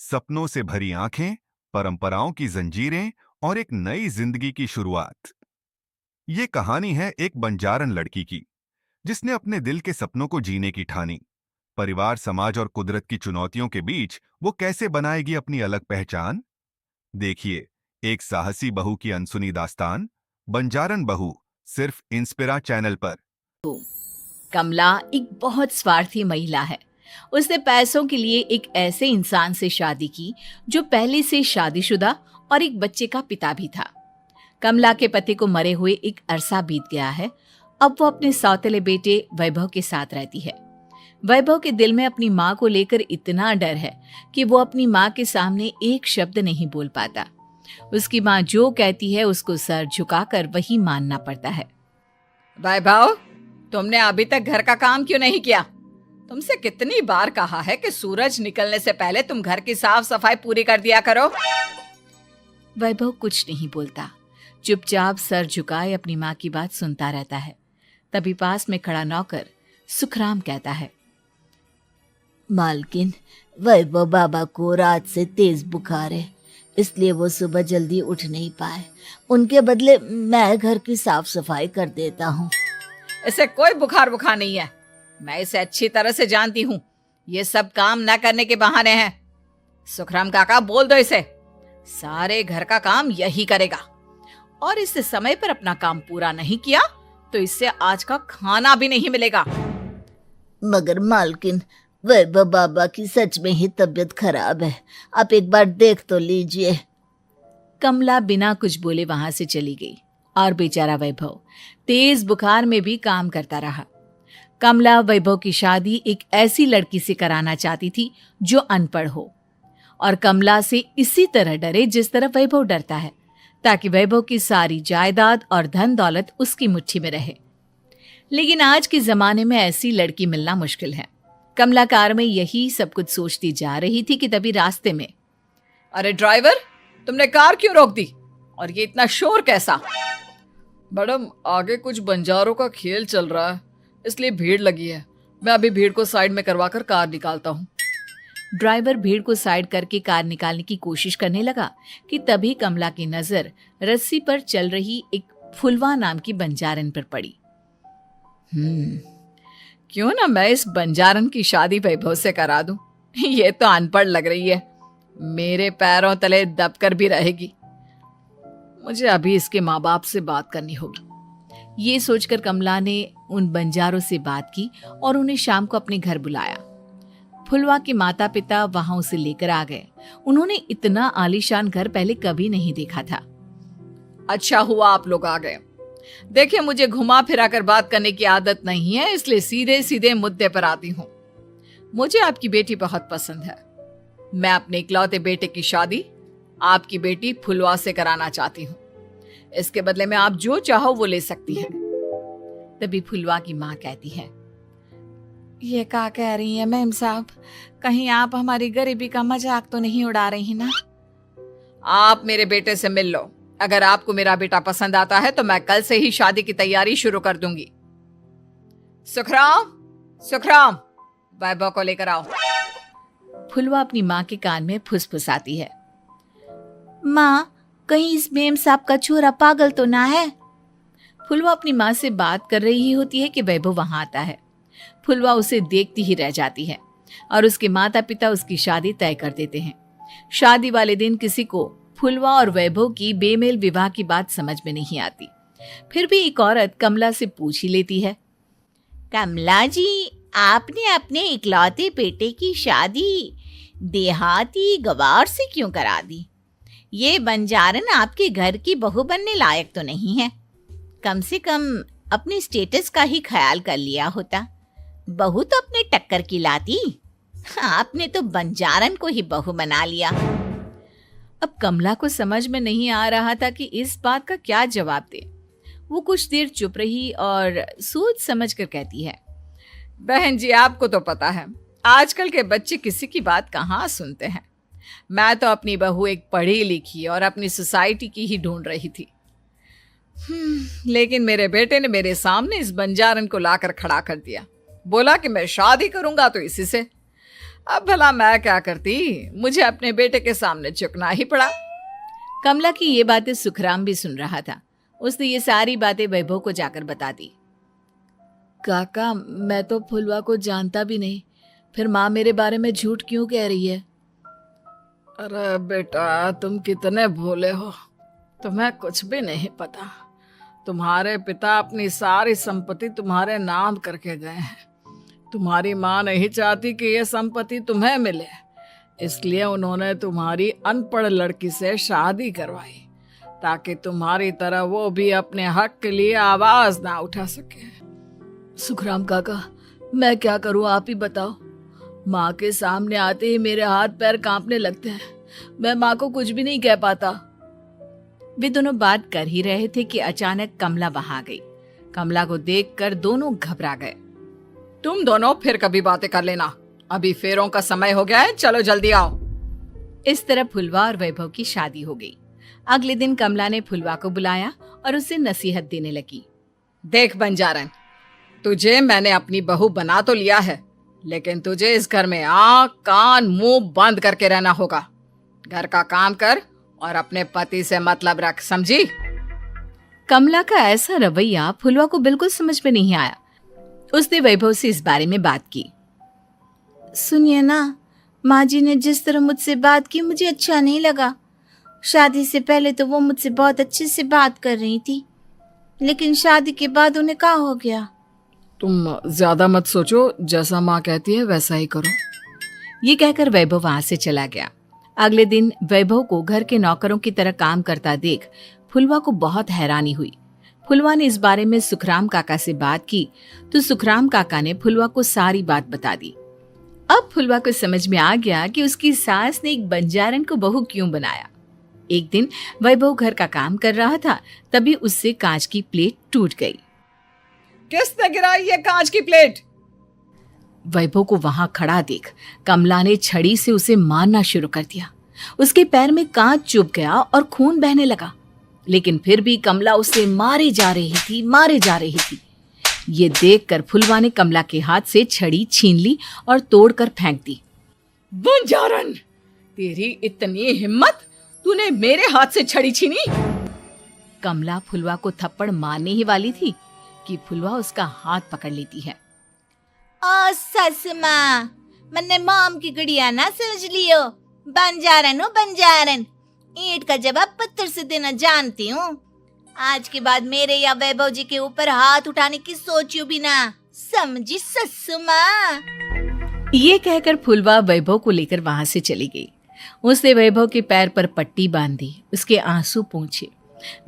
सपनों से भरी आंखें, परंपराओं की जंजीरें और एक नई जिंदगी की शुरुआत। ये कहानी है एक बंजारन लड़की की, जिसने अपने दिल के सपनों को जीने की ठानी। परिवार, समाज और कुदरत की चुनौतियों के बीच वो कैसे बनाएगी अपनी अलग पहचान। देखिए, एक साहसी बहू की अनसुनी दास्तान, बंजारन बहू, सिर्फ इंस्पिरा चैनल पर। कमला एक बहुत स्वार्थी महिला है। उसने पैसों के लिए एक ऐसे इंसान से शादी की जो पहले से शादीशुदा और एक बच्चे का पिता भी था। कमला के पति को मरे हुए एक अरसा बीत गया है। अब वो अपने सौतेले बेटे वैभव के साथ रहती है। वैभव के दिल में अपनी माँ को लेकर इतना डर है कि वो अपनी माँ के सामने एक शब्द नहीं बोल पाता। उसकी माँ जो कहती है उसको सर झुकाकर वही मानना पड़ता है। वैभव, तुमने अभी तक घर का काम क्यों नहीं किया? तुमसे कितनी बार कहा है कि सूरज निकलने से पहले तुम घर की साफ सफाई पूरी कर दिया करो। वैभव कुछ नहीं बोलता, चुपचाप सर झुकाए अपनी माँ की बात सुनता रहता है। तभी पास में खड़ा नौकर सुखराम कहता है, मालकिन, वैभव बाबा को रात से तेज बुखार है, इसलिए वो सुबह जल्दी उठ नहीं पाए। उनके बदले मैं घर की साफ सफाई कर देता हूँ। इसे कोई बुखार नहीं है। मैं इसे अच्छी तरह से जानती हूँ। ये सब काम न करने के बहाने हैं। सुखराम काका, बोल दो इसे, सारे घर का काम यही करेगा। और इससे समय पर अपना काम पूरा नहीं किया तो इससे आज का खाना भी नहीं मिलेगा। मगर मालकिन, वैभव बाबा की सच में ही तबीयत खराब है, आप एक बार देख तो लीजिए। कमला बिना कुछ बोले वहां से चली गई और बेचारा वैभव तेज बुखार में भी काम करता रहा। कमला वैभव की शादी एक ऐसी लड़की से कराना चाहती थी जो अनपढ़ हो और कमला से इसी तरह डरे जिस तरह वैभव डरता है, ताकि वैभव की सारी जायदाद और धन दौलत उसकी मुट्ठी में रहे। लेकिन आज के जमाने में ऐसी लड़की मिलना मुश्किल है। कमला कार में यही सब कुछ सोचती जा रही थी कि तभी रास्ते में, अरे ड्राइवर, तुमने कार क्यों रोक दी? और ये इतना शोर कैसा? मैडम, आगे कुछ बंजारों का खेल चल रहा है, इसलिए भीड़ लगी है। मैं अभी भीड़ को साइड में करवाकर कार निकालता हूँ। ड्राइवर भीड़ को साइड करके कार निकालने की कोशिश करने लगा कि तभी कमला की नजर रस्सी पर चल रही एक फुलवा नाम की बंजारन पर पड़ी। क्यों ना मैं इस बंजारन की शादी वैभव से करा दूं? ये तो अनपढ़ लग रही है, मेरे पैरों तले दबकर भी रहेगी। मुझे अभी इसके माँ बाप से बात करनी होगी। ये सोचकर कमला ने उन बंजारों से बात की और उन्हें शाम को अपने घर बुलाया। फुलवा के माता पिता वहां उसे लेकर आ गए। उन्होंने इतना आलीशान घर पहले कभी नहीं देखा था। अच्छा हुआ आप लोग आ गए। देखिए, मुझे घुमा फिरा कर बात करने की आदत नहीं है, इसलिए सीधे सीधे मुद्दे पर आती हूँ। मुझे आपकी बेटी बहुत पसंद है। मैं अपने इकलौते बेटे की शादी आपकी बेटी फुलवा से कराना चाहती हूँ। इसके बदले में आप जो चाहो वो ले सकती हैं। तभी फुलवा की माँ कहती है, ये क्या कह रही है मैम साहब? कहीं आप हमारी गरीबी का मजाक तो नहीं उड़ा रही ना? आप मेरे बेटे से मिल लो। अगर आपको मेरा बेटा पसंद आता है तो मैं कल से ही शादी की तैयारी शुरू कर दूंगी। सुखराम, सुखराम, वैभव को लेकर आओ। फुलवा अपनी माँ के कान में फुसफुसाती है, माँ, कहीं इस मेम साहब का छोरा पागल तो ना है? फुलवा अपनी माँ से बात कर रही होती है कि वैभव वहां आता है। फुलवा उसे देखती ही रह जाती है और उसके माता पिता उसकी शादी तय कर देते हैं। शादी वाले दिन किसी को फुलवा और वैभव की बेमेल विवाह की बात समझ में नहीं आती। फिर भी एक औरत कमला से पूछ ही लेती है, कमला जी, आपने अपने इकलौते बेटे की शादी देहाती गवार से क्यों करा दी? ये बंजारन आपके घर की बहू बनने लायक तो नहीं है। कम से कम अपने स्टेटस का ही ख्याल कर लिया होता। बहू तो अपने टक्कर की लाती, आपने तो बंजारन को ही बहू बना लिया। अब कमला को समझ में नहीं आ रहा था कि इस बात का क्या जवाब दे। वो कुछ देर चुप रही और सोच समझ कर कहती है, बहन जी, आपको तो पता है आजकल के बच्चे किसी की बात कहाँ सुनते हैं। मैं तो अपनी बहू एक पढ़ी लिखी और अपनी सोसाइटी की ही ढूंढ रही थी। लेकिन मेरे बेटे ने मेरे सामने इस बंजारन को लाकर खड़ा कर दिया। बोला कि मैं शादी करूंगा तो इसी से। अब भला मैं क्या करती, मुझे अपने बेटे के सामने झुकना ही पड़ा। कमला की ये बातें सुखराम भी सुन रहा था। उसने ये सारी बातें वैभव को जाकर बता दी। काका, मैं तो फुलवा को जानता भी नहीं, फिर माँ मेरे बारे में झूठ क्यों कह रही है? अरे बेटा, तुम कितने भोले हो, तुम्हें कुछ भी नहीं पता। तुम्हारे पिता अपनी सारी संपत्ति तुम्हारे नाम करके गए हैं। तुम्हारी माँ नहीं चाहती कि यह संपत्ति तुम्हें मिले, इसलिए उन्होंने तुम्हारी अनपढ़ लड़की से शादी करवाई, ताकि तुम्हारी तरह वो भी अपने हक के लिए आवाज ना उठा सके। सुखराम काका, मैं क्या करूं, आप ही बताओ। माँ के सामने आते ही मेरे हाथ पैर कांपने लगते हैं। मैं माँ को कुछ भी नहीं कह पाता। वे दोनों बात कर ही रहे थे कि अचानक कमला वहां आ गई। कमला को देखकर दोनों घबरा गए। तुम दोनों फिर कभी बातें कर लेना, अभी फेरों का समय हो गया है, चलो जल्दी आओ। इस तरह फुलवा और वैभव की शादी हो गई। अगले दिन कमला ने फुलवा को बुलाया और उसे नसीहत देने लगी। देख बंजारन, तुझे मैंने अपनी बहू बना तो लिया है, लेकिन तुझे इस घर में आँख कान मुंह बंद करके रहना होगा। घर का काम कर और अपने पति से मतलब रख, समझी? कमला का ऐसा रवैया फुलवा को बिल्कुल समझ में नहीं आया। उसने वैभव से इस बारे में बात की। सुनिए ना, माँ जी ने जिस तरह मुझसे बात की मुझे अच्छा नहीं लगा। शादी से पहले तो वो मुझसे बहुत अच्छे से बात कर रही थी, लेकिन शादी के बाद उन्हें क्या हो गया? तुम ज्यादा मत सोचो, जैसा माँ कहती है वैसा ही करो। ये कहकर वैभव वहां से चला गया। अगले दिन वैभव को घर के नौकरों की तरह काम करता देख फुलवा को बहुत हैरानी हुई। फुलवा ने इस बारे में सुखराम काका से बात की तो सुखराम काका ने फुलवा को सारी बात बता दी। अब फुलवा को समझ में आ गया कि उसकी सास ने एक बंजारन को बहू क्यों बनाया। एक दिन वैभव घर का काम कर रहा था, तभी उससे कांच की प्लेट टूट गई। किसने गिराई ये कांच की प्लेट? वैभव को वहां खड़ा देख कमला ने छड़ी से उसे मारना शुरू कर दिया। उसके पैर में कांच चुभ गया और खून बहने लगा, लेकिन फिर भी कमला उसे मारे जा रही थी। ये देखकर फुलवा ने कमला के हाथ से छड़ी छीन ली और तोड़कर फेंक दी। बंजारन, तेरी इतनी हिम्मत, तूने मेरे हाथ से छड़ी छीनी? कमला फुलवा को थप्पड़ मारने ही वाली थी कि फुलवा उसका हाथ पकड़ लेती है। ओ सस माँ, मैंने मॉम की गुड़िया ना समझ लियो। बंजारन हो बंजारन, ईंट का जवाब पत्थर से देना जानती हूँ। आज के बाद मेरे या वैभव जी के ऊपर हाथ उठाने की सोचियो भी ना, समझी ससु माँ? ये कहकर फुलवा वैभव को लेकर वहां से चली गई। उसने वैभव के पैर पर पट्टी बांधी, उसके आंसू पोंछे।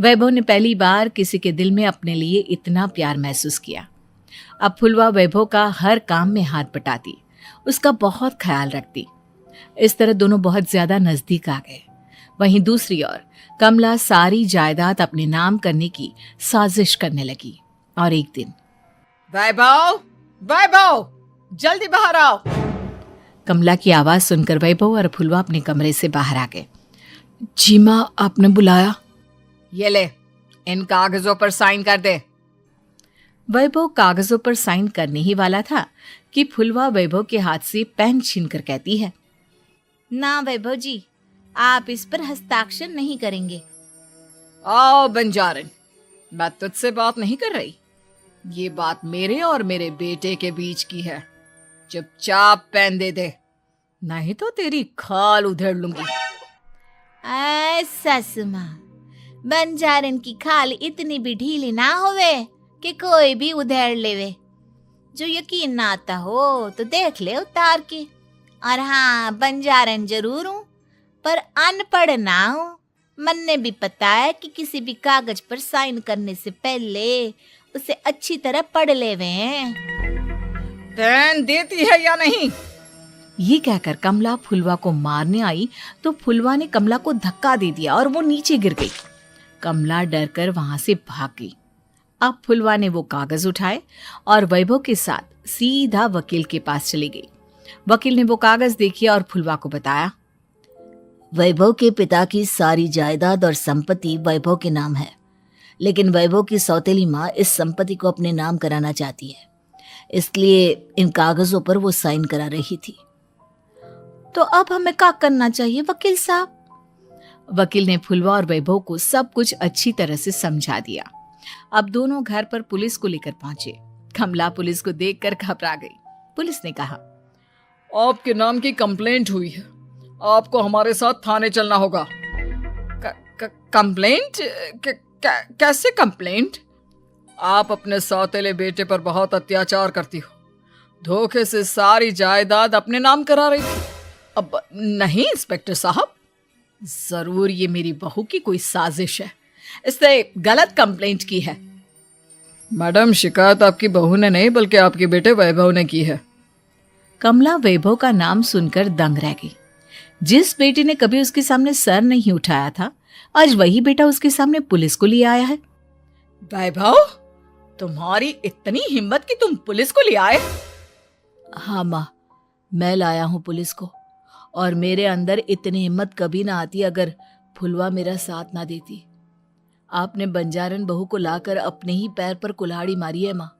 वैभव ने पहली बार किसी के दिल में अपने लिए इतना प्यार महसूस किया। अब फुलवा वैभव का हर काम में हाथ बटाती, उसका बहुत ख्याल रखती। इस तरह दोनों बहुत ज्यादा नजदीक आ गए। वहीं दूसरी ओर कमला सारी जायदाद अपने नाम करने की साजिश करने लगी। और एक दिन, वैभव, वैभव, जल्दी बाहर आओ। कमला की आवाज सुनकर वैभव और फुलवा अपने कमरे से बाहर आ गए। जी माँ, आपने बुलाया? ये ले, इन कागजों पर साइन कर दे। वैभव कागजों पर साइन करने ही वाला था कि फुलवा वैभव के हाथ से पेन छीनकर कहती है, ना वैभव जी, आप इस पर हस्ताक्षर नहीं करेंगे। आओ बंजारन, मैं तुझसे बात नहीं कर रही। ये बात मेरे और मेरे बेटे के बीच की है। चुपचाप पेन दे दे, नहीं तो तेरी खाल उधेड़ लूंगी। ससु माँ, बंजारन की खाल इतनी भी ढीली ना होवे कि कोई भी उधेड़ लेवे। जो यकीन ना आता हो तो देख ले उतार के। और हाँ, बंजारन जरूर हूँ, पर अनपढ़ ना हूँ। मन्ने भी पता है कि किसी भी कागज पर साइन करने से पहले उसे अच्छी तरह पढ़ लेवे हैं। पेन देती है या नहीं? ये कहकर कमला फुलवा को मारने आई तो फुलवा ने कमला को धक्का दे दिया और वो नीचे गिर गई। कमला डरकर वहां से भाग गई। अब फुलवा ने वो कागज उठाए और वैभव के साथ सीधा वकील के पास चली गई। वकील ने वो कागज देखे और फुलवा को बताया, वैभव के पिता की सारी जायदाद और संपत्ति वैभव के नाम है, लेकिन वैभव की सौतेली माँ इस संपत्ति को अपने नाम कराना चाहती है, इसलिए इन कागजों पर वो साइन करा रही थी। तो अब हमें क्या करना चाहिए वकील साहब? वकील ने फुलवा और वैभव को सब कुछ अच्छी तरह से समझा दिया। अब दोनों घर पर पुलिस को लेकर पहुंचे। कमला पुलिस को देखकर घबरा गई। पुलिस ने कहा, आपके नाम की कंप्लेंट हुई है, आपको हमारे साथ थाने चलना होगा। कंप्लेंट? कैसे कंप्लेंट? आप अपने सौतेले बेटे पर बहुत अत्याचार करती हो, धोखे से सारी जायदाद अपने नाम करा रही थी। अब नहीं इंस्पेक्टर साहब, जरूर ये मेरी बहू की कोई साजिश है, इसने गलत कंप्लेंट की है। मैडम, शिकायत आपकी बहू ने नहीं बल्कि आपके बेटे वैभव ने की है। कमला वैभव का नाम सुनकर दंग रह गई। जिस बेटे ने कभी उसके सामने सर नहीं उठाया था, आज वही बेटा उसके सामने पुलिस को लिए आया है। वैभव, तुम्हारी इतनी हिम्मत कि तुम पुलिस को ले आए? हाँ माँ, मैं लाया हूँ पुलिस को, और मेरे अंदर इतनी हिम्मत कभी ना आती अगर फुलवा मेरा साथ ना देती। आपने बंजारन बहू को लाकर अपने ही पैर पर कुल्हाड़ी मारी है माँ।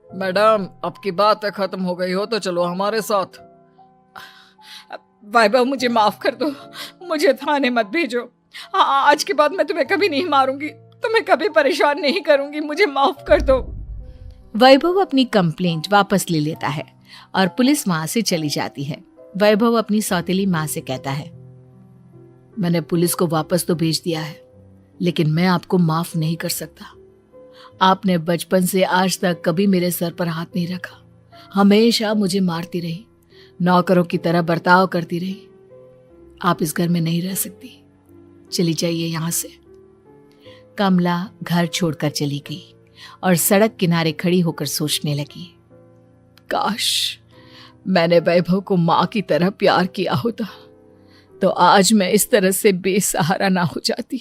मैडम, अब की बात खत्म हो गई हो तो चलो हमारे साथ। वैभव, मुझे माफ कर दो, मुझे थाने मत भेजो। आज के बाद मैं तुम्हें कभी नहीं मारूंगी, तुम्हें कभी परेशान नहीं करूंगी, मुझे माफ कर दो। वैभव अपनी कंप्लेंट वापस ले लेता है और पुलिस वहां से चली जाती है। वैभव अपनी सौतेली माँ से कहता है, मैंने पुलिस को वापस तो भेज दिया है, लेकिन मैं आपको माफ नहीं कर सकता। आपने बचपन से आज तक कभी मेरे सर पर हाथ नहीं रखा, हमेशा मुझे मारती रही, नौकरों की तरह बर्ताव करती रही। आप इस घर में नहीं रह सकती, चली जाइए यहां से। कमला घर छोड़कर चली गई और सड़क किनारे खड़ी होकर सोचने लगी, काश मैंने वैभव को माँ की तरह प्यार किया होता तो आज मैं इस तरह से बेसहारा ना हो जाती।